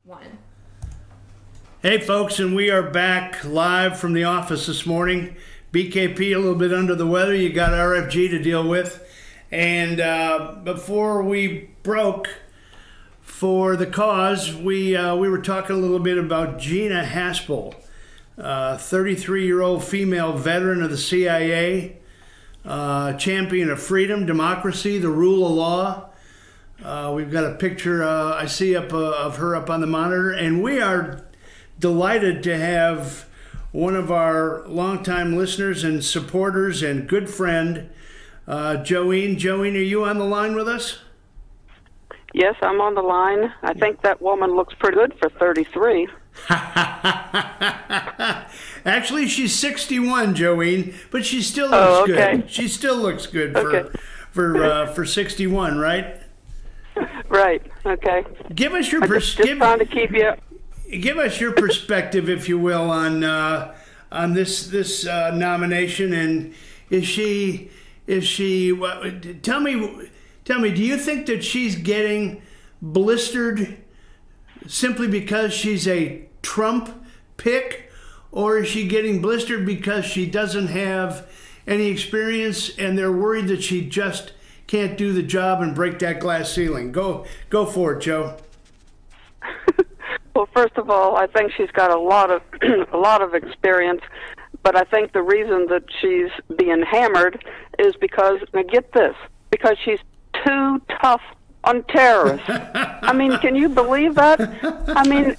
One. Hey folks, and we are back live from the office this morning. BKP a little bit under the weather. You got RFG to deal with. And before we broke for the cause, we were talking a little bit about Gina Haspel, 33-year-old female veteran of the CIA, champion of freedom, democracy, the rule of law. We've got a picture I see up of her up on the monitor, and we are delighted to have one of our longtime listeners and supporters and good friend, Joene. Joene, are you on the line with us? Yes, I'm on the line. I think that woman looks pretty good for 33. Actually, she's 61, Joene, but she still looks good. She still looks good for 61, right? Right. Okay. Give us your just trying to keep you. Give us your perspective, if you will, on this nomination. And is she? Tell me. Do you think that she's getting blistered simply because she's a Trump pick, or is she getting blistered because she doesn't have any experience and they're worried that she just can't do the job and break that glass ceiling? Go for it, Joe. Well, first of all, I think she's got a lot of experience, but I think the reason that she's being hammered is because, now get this, because she's too tough on terrorists. I mean, can you believe that? I mean,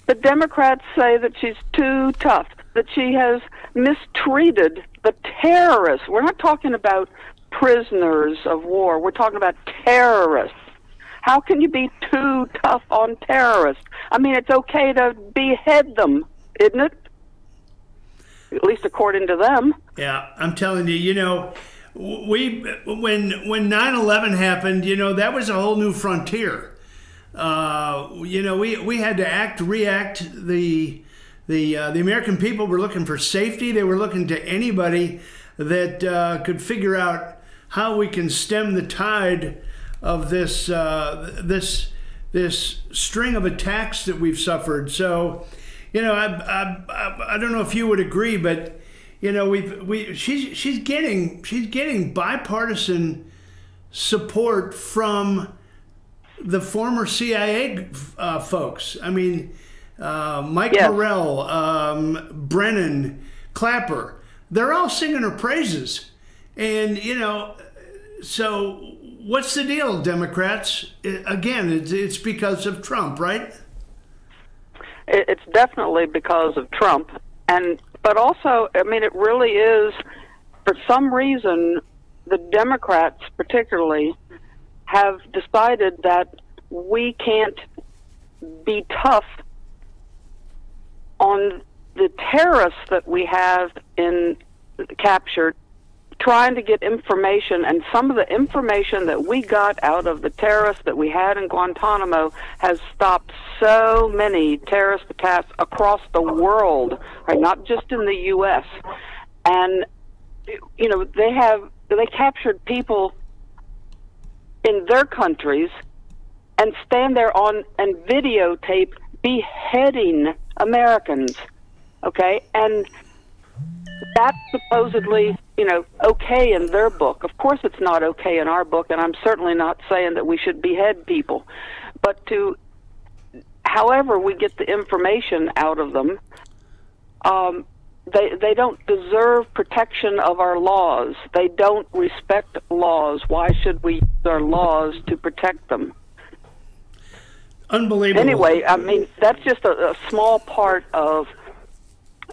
the Democrats say that she's too tough, that she has mistreated the terrorists. We're not talking about prisoners of war. We're talking about terrorists. How can you be too tough on terrorists? I mean, it's okay to behead them, isn't it? At least according to them. Yeah, I'm telling you, you know, when 9/11 happened, you know, that was a whole new frontier. You know, we had to react. The American people were looking for safety. They were looking to anybody that could figure out how we can stem the tide of this string of attacks that we've suffered. So, you know, I don't know if you would agree, but you know, she's getting bipartisan support from the former CIA folks. I mean, Mike Morrell, Brennan, Clapper, they're all singing her praises. And, you know, so what's the deal, Democrats? Again, it's because of Trump, right? It's definitely because of Trump. But also, I mean, it really is, for some reason, the Democrats particularly have decided that we can't be tough on the terrorists that we have captured, trying to get information, and some of the information that we got out of the terrorists that we had in Guantanamo has stopped so many terrorist attacks across the world, right? Not just in the U.S. And, you know, they captured people in their countries and stand there and videotape beheading Americans, okay? And that's supposedly, you know, okay in their book. Of course it's not okay in our book, and I'm certainly not saying that we should behead people. But however we get the information out of them, they don't deserve protection of our laws. They don't respect laws. Why should we use our laws to protect them? Unbelievable. Anyway, I mean, that's just a small part of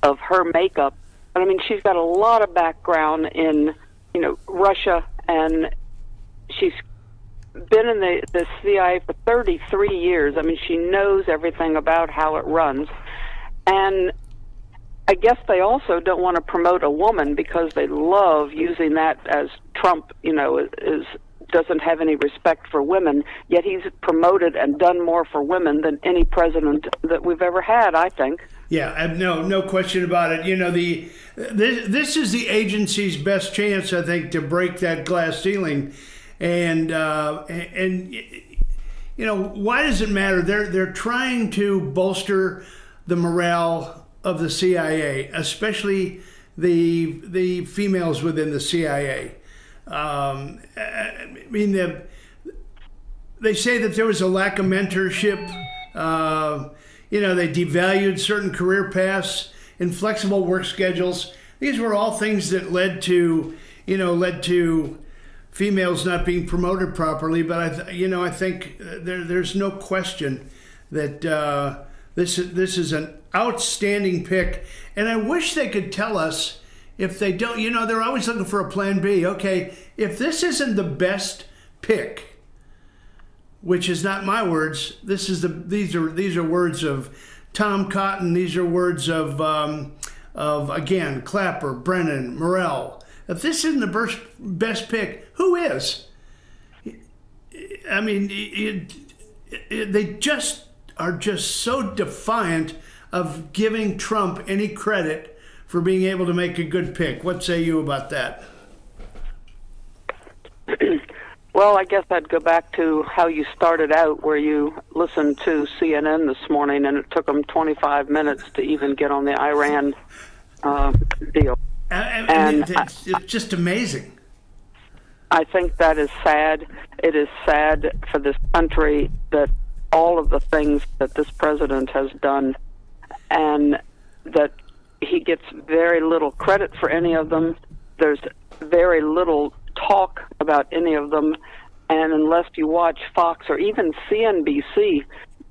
her makeup. I mean, she's got a lot of background in, you know, Russia, and she's been in the CIA for 33 years. I mean, she knows everything about how it runs. And I guess they also don't want to promote a woman because they love using that as Trump, you know, doesn't have any respect for women, yet he's promoted and done more for women than any president that we've ever had, I think. Yeah, no question about it. You know, this is the agency's best chance, I think, to break that glass ceiling, and why does it matter? They're trying to bolster the morale of the CIA, especially the females within the CIA. I mean, they say that there was a lack of mentorship. They devalued certain career paths, inflexible work schedules. These were all things that led to females not being promoted properly. But I think there's no question that this is an outstanding pick. And I wish they could tell us if they don't. They're always looking for a plan B. Okay, if this isn't the best pick, which is not my words, these are words of Tom Cotton. These are words of again Clapper, Brennan, Morell. If this isn't the best pick, who is? I mean, they just are so defiant of giving Trump any credit for being able to make a good pick. What say you about that? Well, I guess I'd go back to how you started out, where you listened to CNN this morning, and it took them 25 minutes to even get on the Iran deal. It's just amazing. I think that is sad. It is sad for this country that all of the things that this president has done, and that he gets very little credit for any of them. There's very little talk about any of them, and unless you watch Fox or even CNBC,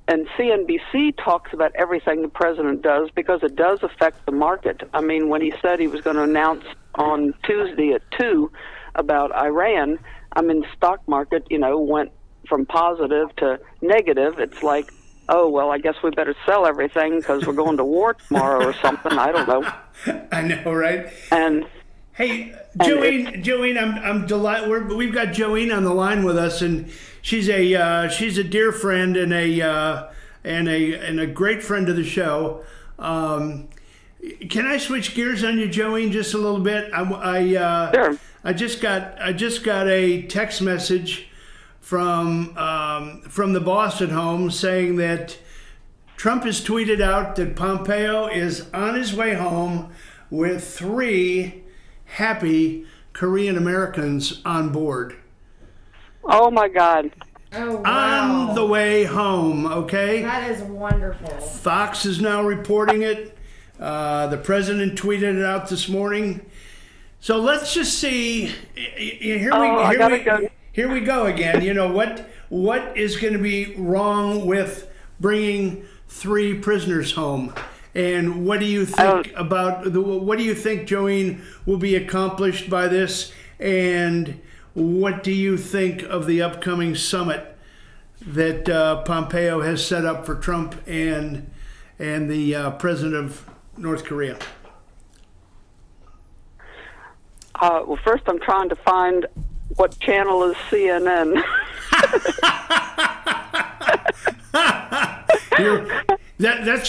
and CNBC talks about everything the president does because it does affect the market. I mean, when he said he was going to announce on Tuesday at 2 about Iran, I mean, the stock market, went from positive to negative. It's like, oh, well, I guess we better sell everything because we're going to war tomorrow or something. I don't know. I know, right? And hey, Joanne, I'm delighted. We've got Joanne on the line with us, and she's a dear friend and a great friend of the show. Can I switch gears on you, Joanne, just a little bit? Sure. I just got a text message from the boss at home saying that Trump has tweeted out that Pompeo is on his way home with 3 happy Korean Americans on board. Oh my God. Oh, wow. On the way home, okay? That is wonderful. Fox is now reporting it. The president tweeted it out this morning. So let's just see. Here we go again. What is going to be wrong with bringing 3 prisoners home? And what do you think what do you think, Joanne, will be accomplished by this? And what do you think of the upcoming summit that Pompeo has set up for Trump and the president of North Korea? Well, first I'm trying to find what channel is CNN. That's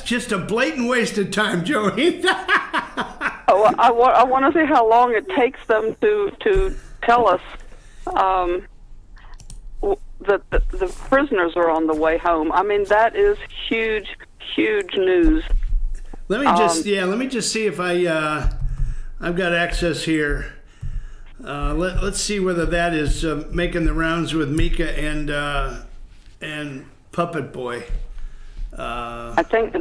just a blatant waste of time, Joey. I want to see how long it takes them to tell us that the prisoners are on the way home. I mean, that is huge news. Let me just see if I've got access here. Let's see whether that is making the rounds with Mika and Puppet Boy. I think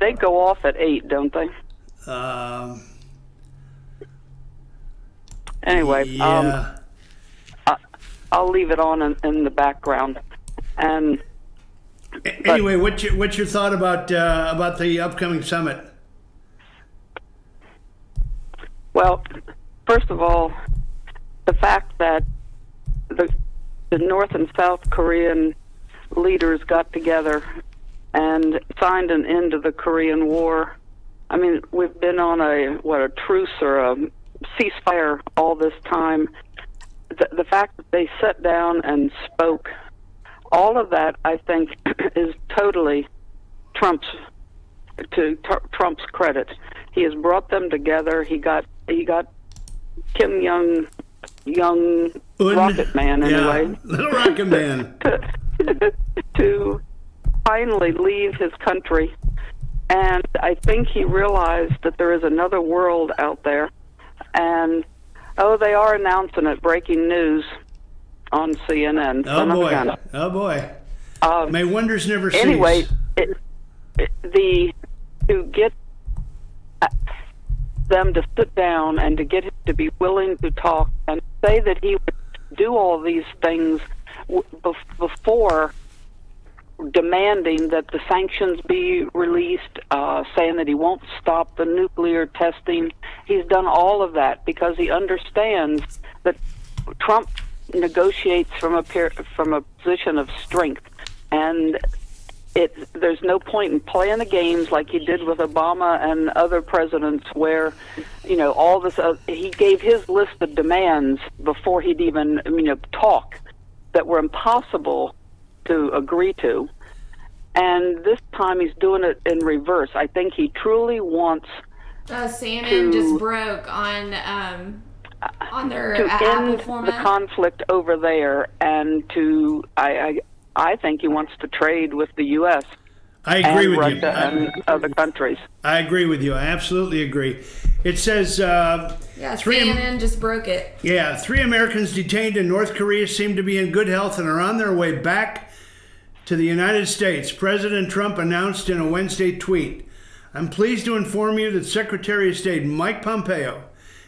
they go off at 8, don't they? Anyway, yeah. I'll leave it on in the background. And anyway, what's your thought about the upcoming summit? Well, first of all, the fact that the North and South Korean leaders got together and signed an end to the Korean War. I mean, we've been on a truce or a ceasefire all this time. The fact that they sat down and spoke, all of that, I think, is totally Trump's credit. He has brought them together. He got Kim young Rocket Man, anyway. Little Rocket Man. to finally leave his country. And I think he realized that there is another world out there. And, they are announcing it, breaking news on CNN. Oh, boy. Oh, boy. May wonders never cease. Anyway, to get them to sit down and to get him to be willing to talk and say that he would do all these things before demanding that the sanctions be released, saying that he won't stop the nuclear testing. He's done all of that because he understands that Trump negotiates from a position of strength, and there's no point in playing the games like he did with Obama and other presidents where, all this, he gave his list of demands before he'd even, talk, that were impossible to agree to. And this time he's doing it in reverse. I think he truly wants CNN just broke on their to Apple end format. the conflict over there, and to I think he wants to trade with the U.S. I agree and with Russia you. and other countries. I agree with you. I absolutely agree. It says CNN just broke it. Yeah, 3 Americans detained in North Korea seem to be in good health and are on their way back to the United States. President Trump announced in a Wednesday tweet, "I'm pleased to inform you that Secretary of State Mike Pompeo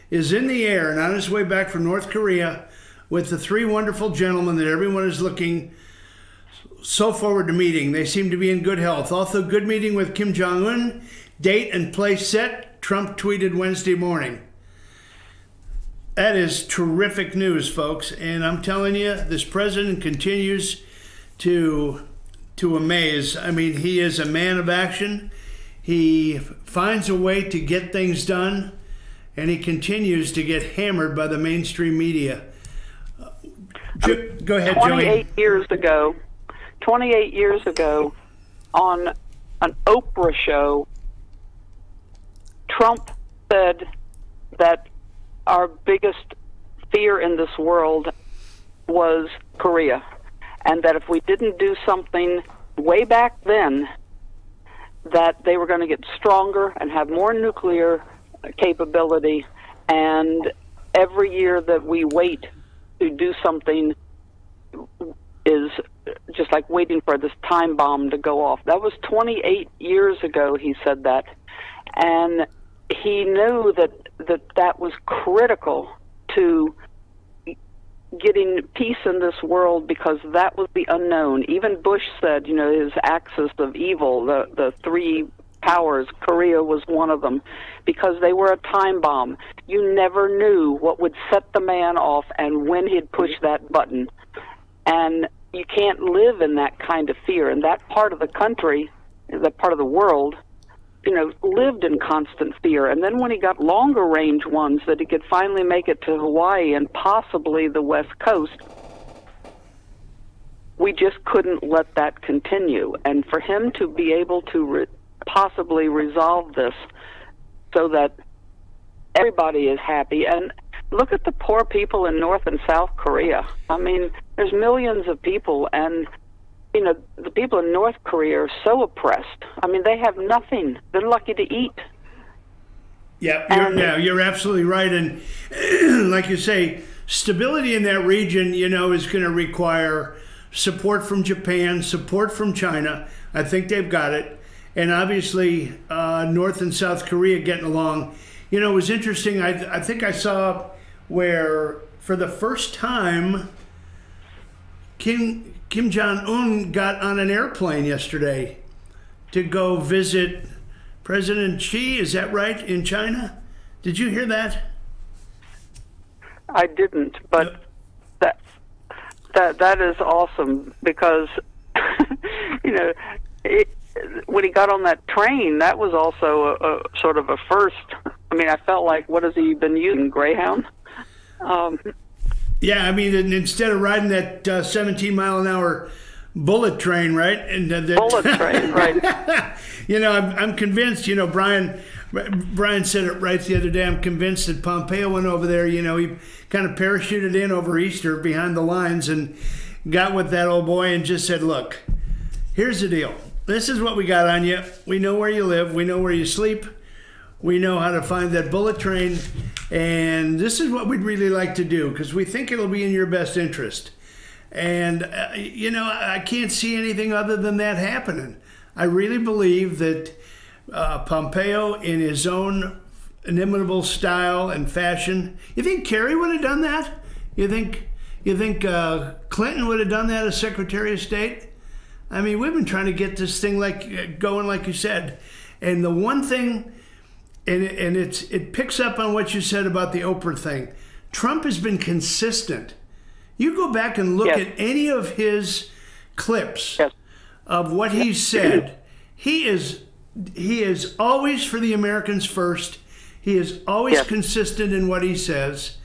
is in the air and on his way back from North Korea with the 3 wonderful gentlemen that everyone is looking so forward to meeting. They seem to be in good health. Also, good meeting with Kim Jong-un. Date and place set," Trump tweeted Wednesday morning. That is terrific news, folks. And I'm telling you, this president continues to amaze. I mean, he is a man of action. He finds a way to get things done, and he continues to get hammered by the mainstream media. Go ahead, Joey. 28 years ago, on an Oprah show, Trump said that our biggest fear in this world was Korea, and that if we didn't do something way back then, that they were going to get stronger and have more nuclear capability, and every year that we wait to do something is just like waiting for this time bomb to go off. That was 28 years ago he said that, and he knew that was critical to getting peace in this world, because that was the unknown. Even Bush said, his axis of evil, the 3 powers, Korea was one of them, because they were a time bomb. You never knew what would set the man off and when he'd push that button. And you can't live in that kind of fear. And that part of the country, that part of the world, lived in constant fear. And then when he got longer range ones that he could finally make it to Hawaii and possibly the West Coast, we just couldn't let that continue. And for him to be able to possibly resolve this so that everybody is happy. And look at the poor people in North and South Korea. I mean, there's millions of people, and the people in North Korea are so oppressed. I mean, they have nothing. They're lucky to eat. You're absolutely right. And like you say, stability in that region, is going to require support from Japan, support from China. I think they've got it. And obviously, North and South Korea getting along. It was interesting. I think I saw where, for the first time, Kim Jong-un got on an airplane yesterday to go visit President Xi, is that right, in China? Did you hear that? I didn't, but that is awesome, because when he got on that train, that was also a sort of a first. I mean, I felt like, what has he been using, Greyhound? Yeah, I mean, instead of riding that 17-mile-an-hour bullet train, right? And bullet train, right. I'm convinced, Brian said it right the other day, I'm convinced that Pompeo went over there, he kind of parachuted in over Easter behind the lines, and got with that old boy and just said, look, here's the deal. This is what we got on you. We know where you live. We know where you sleep. We know how to find that bullet train. And this is what we'd really like to do because we think it'll be in your best interest. And, I can't see anything other than that happening. I really believe that Pompeo, in his own inimitable style and fashion, you think Kerry would have done that? You think Clinton would have done that as Secretary of State? I mean, we've been trying to get this thing going, like you said. And the one thing, and it picks up on what you said about the Oprah thing. Trump has been consistent. You go back and look at any of his clips of what he's said. He is always for the Americans first. He is always consistent in what he says,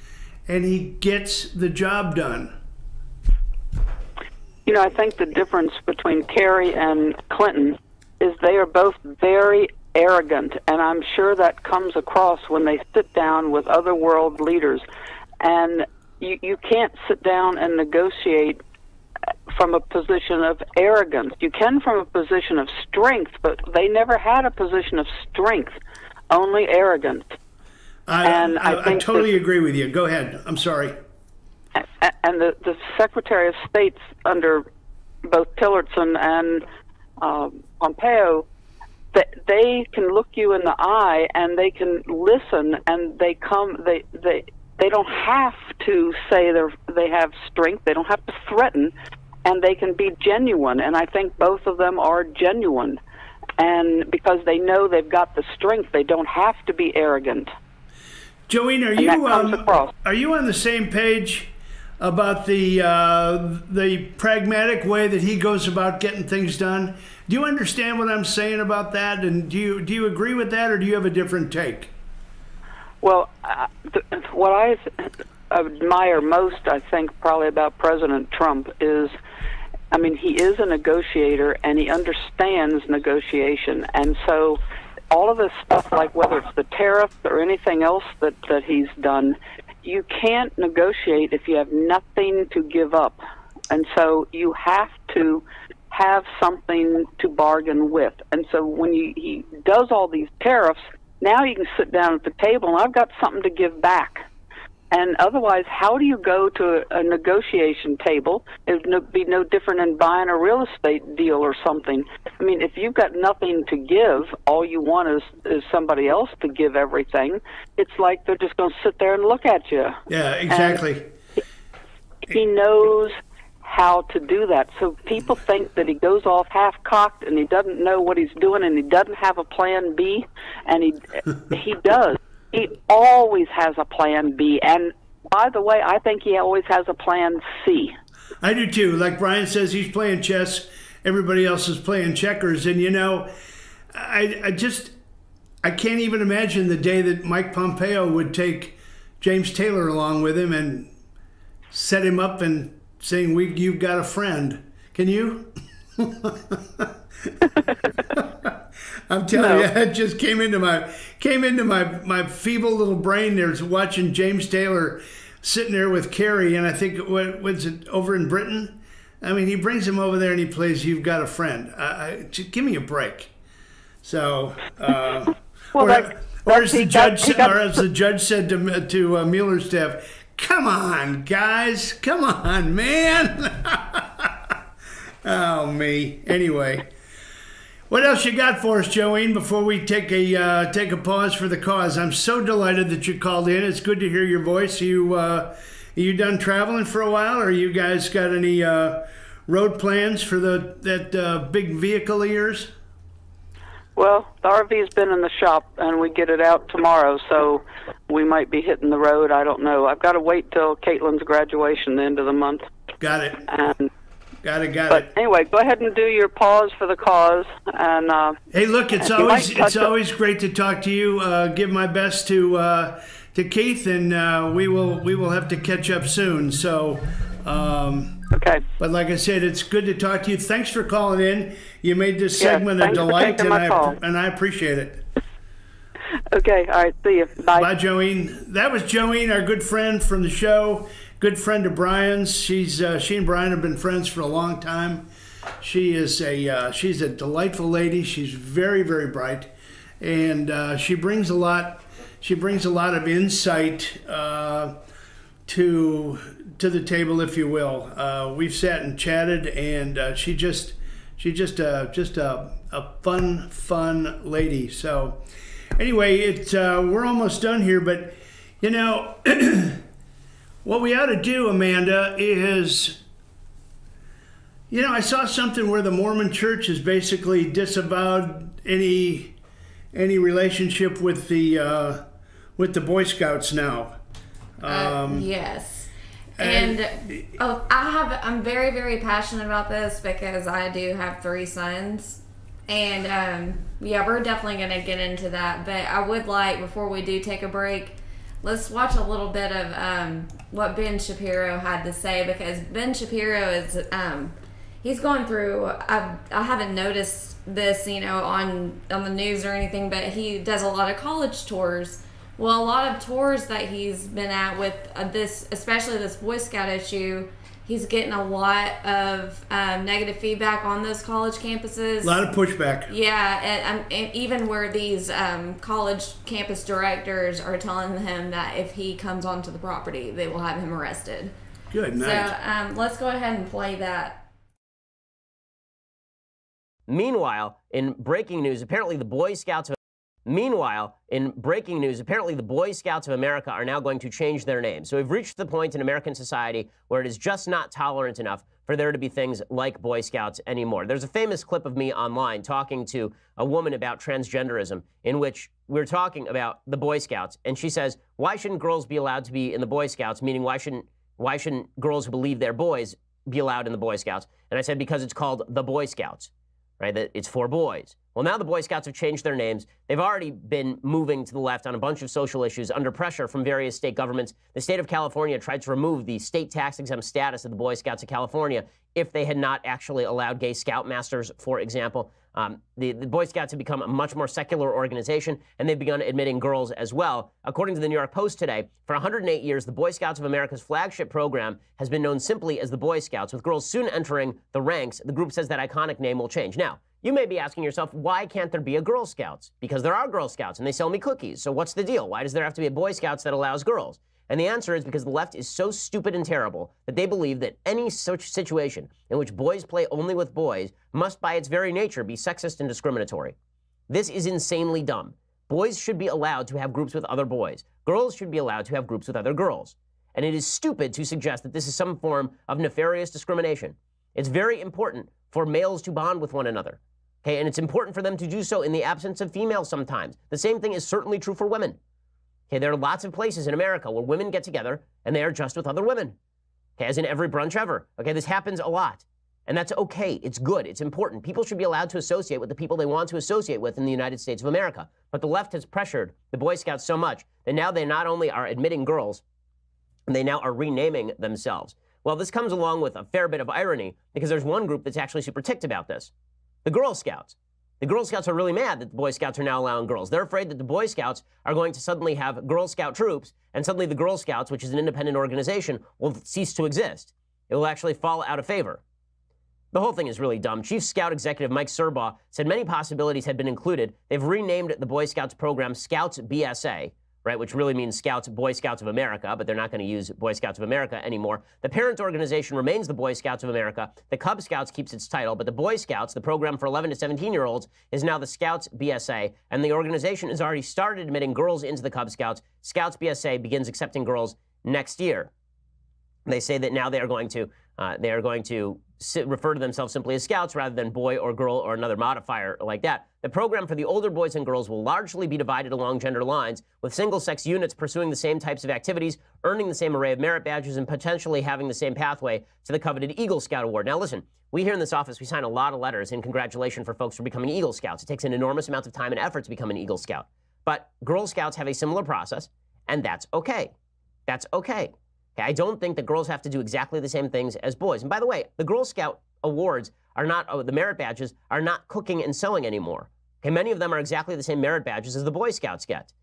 and he gets the job done. I think the difference between Kerry and Clinton is they are both very arrogant, and I'm sure that comes across when they sit down with other world leaders. And you can't sit down and negotiate from a position of arrogance. You can from a position of strength, but they never had a position of strength, only arrogance. I totally agree with you. Go ahead. I'm sorry. And the Secretary of State's under both Tillerson and Pompeo, they can look you in the eye and they can listen, and they don't have to say they have strength. They don't have to threaten, and they can be genuine. And I think both of them are genuine, and because they know they've got the strength, they don't have to be arrogant. Joanne, are you on the same page about the pragmatic way that he goes about getting things done? Do you understand what I'm saying about that? And do you agree with that, or do you have a different take? Well, what I admire most, I think, probably about President Trump is, he is a negotiator and he understands negotiation. And so all of this stuff, like whether it's the tariffs or anything else that he's done, you can't negotiate if you have nothing to give up. And so you have to have something to bargain with. And so when he does all these tariffs, now you can sit down at the table and I've got something to give back. And otherwise, how do you go to a negotiation table? It would be no different than buying a real estate deal or something. If you've got nothing to give, all you want is somebody else to give everything, it's like they're just going to sit there and look at you. Yeah, exactly. And he knows how to do that. So people think that he goes off half-cocked and he doesn't know what he's doing and he doesn't have a plan B, and he does. He always has a plan B. And by the way, I think he always has a plan C. I do too. Like Brian says, he's playing chess. Everybody else is playing checkers. And, I can't even imagine the day that Mike Pompeo would take James Taylor along with him and set him up and saying, you've got a friend. Can you? I'm telling you, it just came into my feeble little brain there, watching James Taylor sitting there with Kerry, and I think, what was it, over in Britain? He brings him over there and he plays "You've Got a Friend." Just give me a break. So, or as the judge said to Mueller's staff, "Come on, guys, come on, man." Oh, me. Anyway. What else you got for us, Joanne, before we take a pause for the cause? I'm so delighted that you called in. It's good to hear your voice. Are you done traveling for a while, or you guys got any road plans for that big vehicle of yours? Well, the RV's been in the shop, and we get it out tomorrow, so we might be hitting the road. I don't know. I've got to wait till Caitlin's graduation, the end of the month. Got it. And Got it. But anyway, go ahead and do your pause for the cause. And hey, look, it's always great to talk to you. Give my best to Keith, and we will have to catch up soon. So, okay. But like I said, it's good to talk to you. Thanks for calling in. You made this segment a delight, and I appreciate it. Okay, all right, see you. Bye. Bye, Joanne. That was Joanne, our good friend from the show. good friend of Brian's. She and Brian have been friends for a long time. She's a delightful lady. She's very, very bright, and she brings a lot. She brings a lot of insight to the table, if you will. We've sat and chatted, and she's just a fun lady. So anyway, we're almost done here, but you know what we ought to do, Amanda, is, you know, I saw something where the Mormon Church has basically disavowed any relationship with the Boy Scouts now. Yes. And I'm very, very passionate about this because I do have 3 sons. And yeah, we're definitely going to get into that. But I would like, before we do take a break, let's watch a little bit of what Ben Shapiro had to say, because Ben Shapiro is he's going through, I haven't noticed this, you know, on the news or anything, but he does a lot of college tours. Well, a lot of tours that he's been at with this, especially this Boy Scout issue, he's getting a lot of negative feedback on those college campuses. A lot of pushback. Yeah, and even where these college campus directors are telling him that if he comes onto the property, they will have him arrested. Good night. So let's go ahead and play that. Meanwhile, in breaking news, apparently the Boy Scouts of America are now going to change their name. So we've reached the point in American society where it is just not tolerant enough for there to be things like Boy Scouts anymore. There's a famous clip of me online talking to a woman about transgenderism, in which we're talking about the Boy Scouts, and she says, why shouldn't girls be allowed to be in the Boy Scouts? Meaning, why shouldn't girls who believe they're boys be allowed in the Boy Scouts? And I said, because it's called the Boy Scouts. Right, that it's for boys. Well, now the Boy Scouts have changed their names. They've already been moving to the left on a bunch of social issues under pressure from various state governments. The state of California tried to remove the state tax-exempt status of the Boy Scouts of California if they had not actually allowed gay scoutmasters, for example. The Boy Scouts have become a much more secular organization, and they've begun admitting girls as well. According to the New York Post today, for 108 years, the Boy Scouts of America's flagship program has been known simply as the Boy Scouts, with girls soon entering the ranks. The group says that iconic name will change. Now, you may be asking yourself, why can't there be a Girl Scouts? Because there are Girl Scouts, and they sell me cookies. So what's the deal? Why does there have to be a Boy Scouts that allows girls? And the answer is because the left is so stupid and terrible that they believe that any such situation in which boys play only with boys must by its very nature be sexist and discriminatory. This is insanely dumb. Boys should be allowed to have groups with other boys. Girls should be allowed to have groups with other girls. And it is stupid to suggest that this is some form of nefarious discrimination. It's very important for males to bond with one another. Okay, and it's important for them to do so in the absence of females sometimes. The same thing is certainly true for women. Okay, there are lots of places in America where women get together and they are just with other women. Okay, as in every brunch ever. Okay, this happens a lot. And that's okay. It's good. It's important. People should be allowed to associate with the people they want to associate with in the United States of America. But the left has pressured the Boy Scouts so much that now they not only are admitting girls, they now are renaming themselves. Well, this comes along with a fair bit of irony because there's one group that's actually super ticked about this. The Girl Scouts. The Girl Scouts are really mad that the Boy Scouts are now allowing girls. They're afraid that the Boy Scouts are going to suddenly have Girl Scout troops, and suddenly the Girl Scouts, which is an independent organization, will cease to exist. It will actually fall out of favor. The whole thing is really dumb. Chief Scout Executive Mike Serbaugh said many possibilities had been included. They've renamed the Boy Scouts program Scouts BSA, right, which really means Scouts, Boy Scouts of America, but they're not going to use Boy Scouts of America anymore. The parent organization remains the Boy Scouts of America. The Cub Scouts keeps its title, but the Boy Scouts, the program for 11 to 17-year-olds, is now the Scouts BSA, and the organization has already started admitting girls into the Cub Scouts. Scouts BSA begins accepting girls next year. They say that now they are going to refer to themselves simply as Scouts rather than boy or girl or another modifier like that. The program for the older boys and girls will largely be divided along gender lines, with single-sex units pursuing the same types of activities, earning the same array of merit badges, and potentially having the same pathway to the coveted Eagle Scout Award. Now listen, we here in this office, we sign a lot of letters in congratulation for folks for becoming Eagle Scouts. It takes an enormous amount of time and effort to become an Eagle Scout. But Girl Scouts have a similar process, and that's okay. That's okay. Okay, I don't think that girls have to do exactly the same things as boys. And by the way, the Girl Scout awards are not, the merit badges are not cooking and sewing anymore. Okay, many of them are exactly the same merit badges as the Boy Scouts get.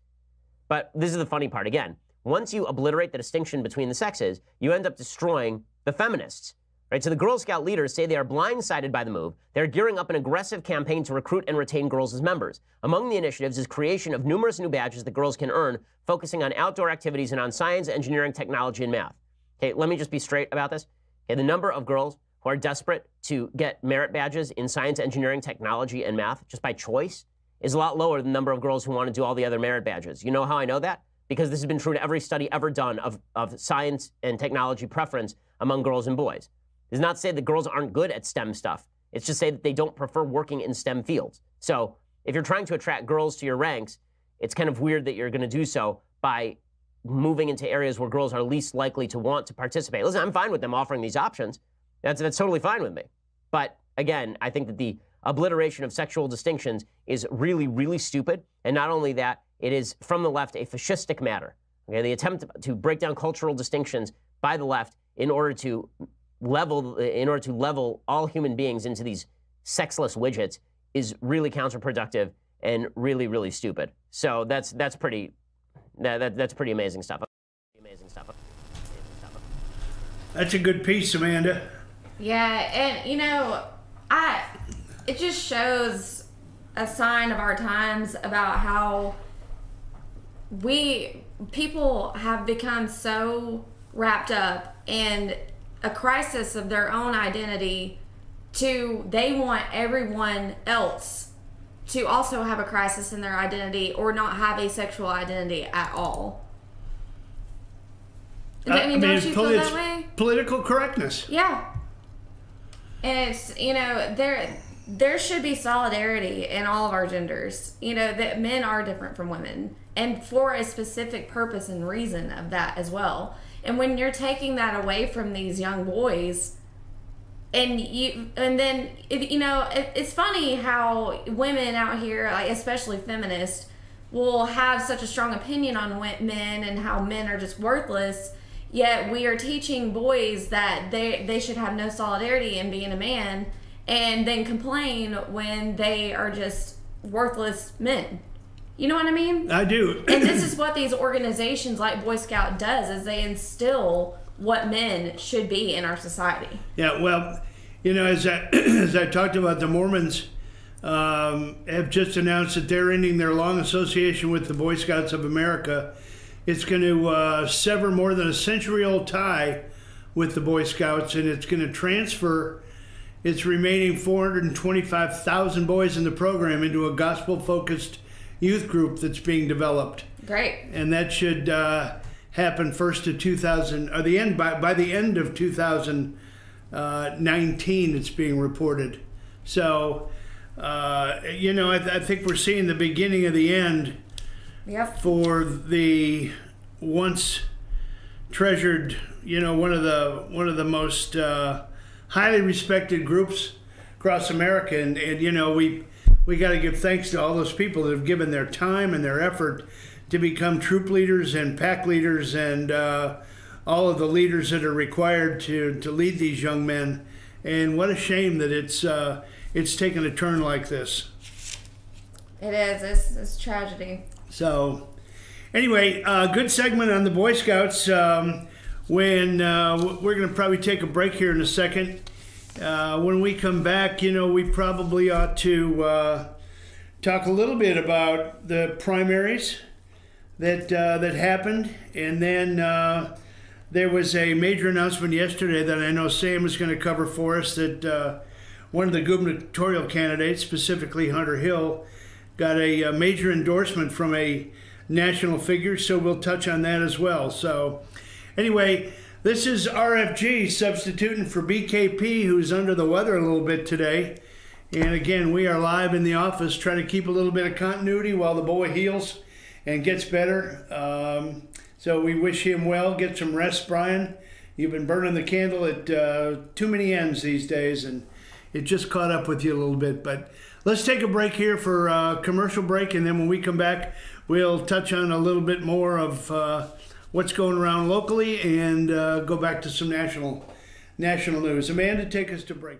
But this is the funny part again. once you obliterate the distinction between the sexes, you end up destroying the feminists. Right? So the Girl Scout leaders say they are blindsided by the move. They're gearing up an aggressive campaign to recruit and retain girls as members. Among the initiatives is creation of numerous new badges that girls can earn, focusing on outdoor activities and on science, engineering, technology, and math. Okay, let me just be straight about this. Okay, the number of girls who are desperate to get merit badges in science, engineering, technology, and math just by choice is a lot lower than the number of girls who want to do all the other merit badges. You know how I know that? Because this has been true in every study ever done of science and technology preference among girls and boys. It's not to say that girls aren't good at STEM stuff. It's just to say that they don't prefer working in STEM fields. So if you're trying to attract girls to your ranks, it's kind of weird that you're going to do so by moving into areas where girls are least likely to want to participate. Listen, I'm fine with them offering these options. That's totally fine with me. But again, I think that the obliteration of sexual distinctions is really, really stupid. And not only that, it is, from the left, a fascistic matter. Okay? The attempt to break down cultural distinctions by the left in order to level all human beings into these sexless widgets is really counterproductive and really, really stupid. So that's pretty amazing stuff. That's a good piece, Amanda. Yeah, and you know, it just shows a sign of our times about how people have become so wrapped up in a crisis of their own identity they want everyone else to also have a crisis in their identity or not have a sexual identity at all. I mean, don't you feel that way? Political correctness. Yeah. And it's, you know, there should be solidarity in all of our genders. You know, that men are different from women, and for a specific purpose and reason of that as well. And when you're taking that away from these young boys, it's funny how women out here, like especially feminists, will have such a strong opinion on men and how men are just worthless. Yet we are teaching boys that they should have no solidarity in being a man, and then complain when they are just worthless men. You know what I mean? I do. And this is what these organizations like Boy Scout does, is they instill what men should be in our society. Yeah, well, you know, as I talked about, the Mormons have just announced that they're ending their long association with the Boy Scouts of America. It's going to sever more than a century-old tie with the Boy Scouts, and it's going to transfer its remaining 425,000 boys in the program into a gospel-focused youth group that's being developed. Great. And that should happen first of 2000, or by the end of 2019. It's being reported. So, you know, I think we're seeing the beginning of the end. Yep. For the once treasured, you know, one of the most highly respected groups across America, and you know, we got to give thanks to all those people that have given their time and their effort to become troop leaders and pack leaders and all of the leaders that are required to lead these young men. And what a shame that it's taken a turn like this. It is. It's tragedy. So, anyway, good segment on the Boy Scouts. When we're going to probably take a break here in a second. When we come back, you know, we probably ought to talk a little bit about the primaries that happened, and then there was a major announcement yesterday that I know Sam is going to cover for us, that one of the gubernatorial candidates, specifically Hunter Hill, got a major endorsement from a national figure, so we'll touch on that as well. So anyway, this is RFG substituting for BKP, who's under the weather a little bit today. And again, we are live in the office trying to keep a little bit of continuity while the boy heals and gets better. So we wish him well. Get some rest, Brian. You've been burning the candle at too many ends these days, and it just caught up with you a little bit. But let's take a break here for a commercial break, and then when we come back, we'll touch on a little bit more of what's going around locally and go back to some national news. Amanda, take us to break.